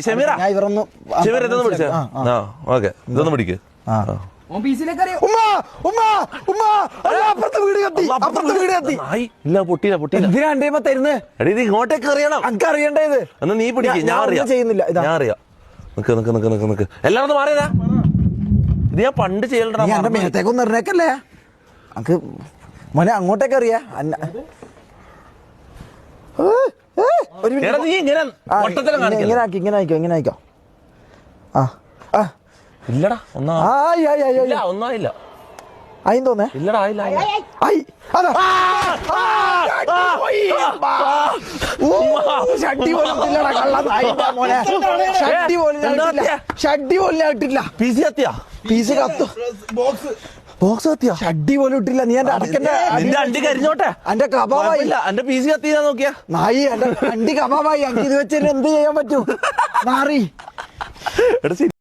ഷമീറ ഷമീർ ഇതൊന്ന് പിടിച്ച ഓക്കെ ഇതൊന്ന് പിടിക്ക് ഇങ്ങോട്ടേക്ക് അറിയണം അറിയണ്ടത് എന്നാ നീ പിടിക്ക് ഞാൻ ചെയ്യുന്നില്ല ഞാൻ അറിയാം നിക്ക് നിക്ക് നിക്ക് നിക്ക് നിക്ക് എല്ലാരും ഒന്ന് മാറിയതാ ഇത് ഞാൻ പണ്ട് ചെയ്യലടാ എന്റെ മേത്തേക്കൊന്നും ഇറങ്ങേക്കല്ലേ നമുക്ക് മോനെ അങ്ങോട്ടേക്ക് അറിയാ ഇങ്ങനെ ആയിക്കോ ഇല്ലടാ ഒന്നായില്ല ആയി തോന്നേ ഇല്ലടാ ആയില്ല ഷഡ്ഡി പോലും ഇട്ടില്ല പീസ് കത്തു ബോക്സ് കത്തിയാ ഷഡ്ഡി പോലും ഇട്ടില്ല നീ എന്റെ നിന്റെ അണ്ടി കരിഞ്ഞോട്ടെ എന്റെ കബാബായി എന്റെ പീസ് കത്തിയാ നോക്കിയാ നായി എന്റെ അണ്ടി കബാബായി എനിക്ക് ഇത് വെച്ച് എന്ത് ചെയ്യാൻ പറ്റും നാറി